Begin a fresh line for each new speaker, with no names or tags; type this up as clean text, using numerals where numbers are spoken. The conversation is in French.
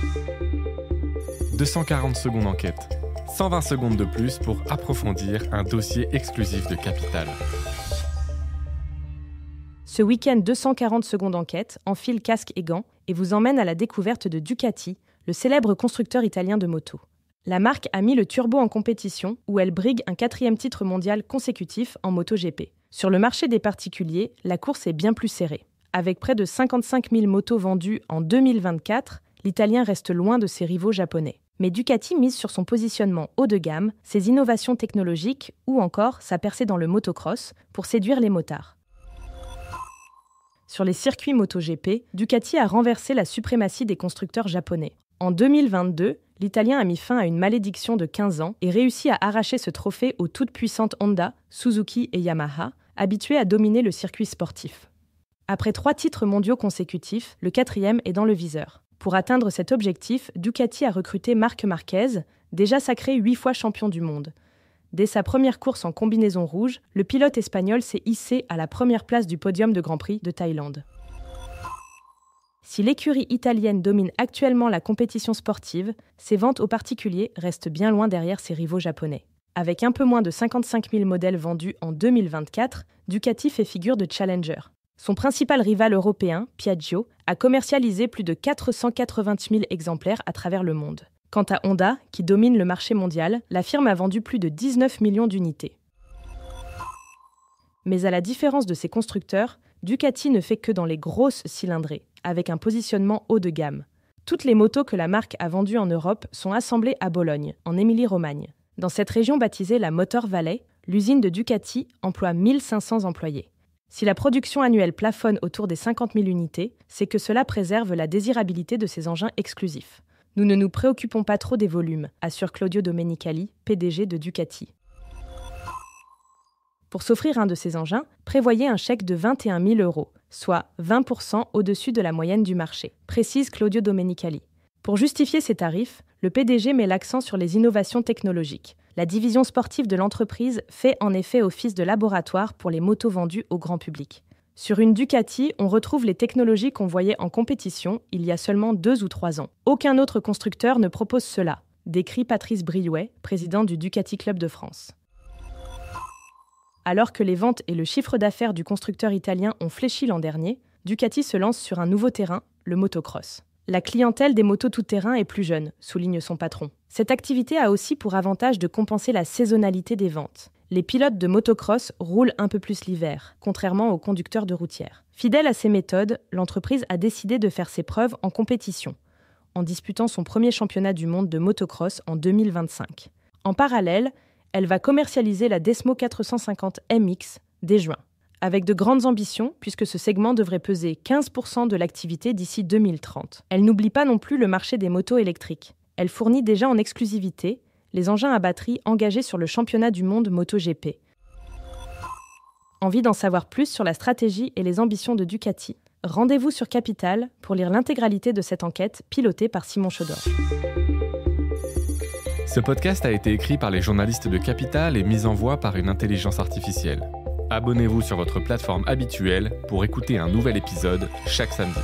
« 240 secondes enquête ». 120 secondes de plus pour approfondir un dossier exclusif de Capital.
Ce week-end 240 secondes enquête enfile casque et gants et vous emmène à la découverte de Ducati, le célèbre constructeur italien de motos. La marque a mis le turbo en compétition où elle brigue un 4e titre mondial consécutif en MotoGP. Sur le marché des particuliers, la course est bien plus serrée. Avec près de 55 000 motos vendues en 2024, l'Italien reste loin de ses rivaux japonais. Mais Ducati mise sur son positionnement haut de gamme, ses innovations technologiques ou encore sa percée dans le motocross pour séduire les motards. Sur les circuits MotoGP, Ducati a renversé la suprématie des constructeurs japonais. En 2022, l'Italien a mis fin à une malédiction de 15 ans et réussit à arracher ce trophée aux toutes puissantes Honda, Suzuki et Yamaha, habitués à dominer le circuit sportif. Après 3 titres mondiaux consécutifs, le 4e est dans le viseur. Pour atteindre cet objectif, Ducati a recruté Marc Marquez, déjà sacré 8 fois champion du monde. Dès sa première course en combinaison rouge, le pilote espagnol s'est hissé à la première place du podium de Grand Prix de Thaïlande. Si l'écurie italienne domine actuellement la compétition sportive, ses ventes aux particuliers restent bien loin derrière ses rivaux japonais. Avec un peu moins de 55 000 modèles vendus en 2024, Ducati fait figure de challenger. Son principal rival européen, Piaggio, a commercialisé plus de 480 000 exemplaires à travers le monde. Quant à Honda, qui domine le marché mondial, la firme a vendu plus de 19 millions d'unités. Mais à la différence de ses constructeurs, Ducati ne fait que dans les grosses cylindrées, avec un positionnement haut de gamme. Toutes les motos que la marque a vendues en Europe sont assemblées à Bologne, en Émilie-Romagne. Dans cette région baptisée la Motor Valley, l'usine de Ducati emploie 1500 employés. Si la production annuelle plafonne autour des 50 000 unités, c'est que cela préserve la désirabilité de ces engins exclusifs. Nous ne nous préoccupons pas trop des volumes, assure Claudio Domenicali, PDG de Ducati. Pour s'offrir un de ces engins, prévoyez un chèque de 21 000 €, soit 20% au-dessus de la moyenne du marché, précise Claudio Domenicali. Pour justifier ces tarifs, le PDG met l'accent sur les innovations technologiques. La division sportive de l'entreprise fait en effet office de laboratoire pour les motos vendues au grand public. Sur une Ducati, on retrouve les technologies qu'on voyait en compétition il y a seulement 2 ou 3 ans. Aucun autre constructeur ne propose cela, décrit Patrice Briouet, président du Ducati Club de France. Alors que les ventes et le chiffre d'affaires du constructeur italien ont fléchi l'an dernier, Ducati se lance sur un nouveau terrain, le motocross. La clientèle des motos tout-terrain est plus jeune, souligne son patron. Cette activité a aussi pour avantage de compenser la saisonnalité des ventes. Les pilotes de motocross roulent un peu plus l'hiver, contrairement aux conducteurs de routière. Fidèle à ses méthodes, l'entreprise a décidé de faire ses preuves en compétition, en disputant son premier championnat du monde de motocross en 2025. En parallèle, elle va commercialiser la Desmo 450 MX dès juin, avec de grandes ambitions puisque ce segment devrait peser 15% de l'activité d'ici 2030. Elle n'oublie pas non plus le marché des motos électriques. Elle fournit déjà en exclusivité les engins à batterie engagés sur le championnat du monde MotoGP. Envie d'en savoir plus sur la stratégie et les ambitions de Ducati ? Rendez-vous sur Capital pour lire l'intégralité de cette enquête pilotée par Simon Chodor.
Ce podcast a été écrit par les journalistes de Capital et mis en voix par une intelligence artificielle. Abonnez-vous sur votre plateforme habituelle pour écouter un nouvel épisode chaque samedi.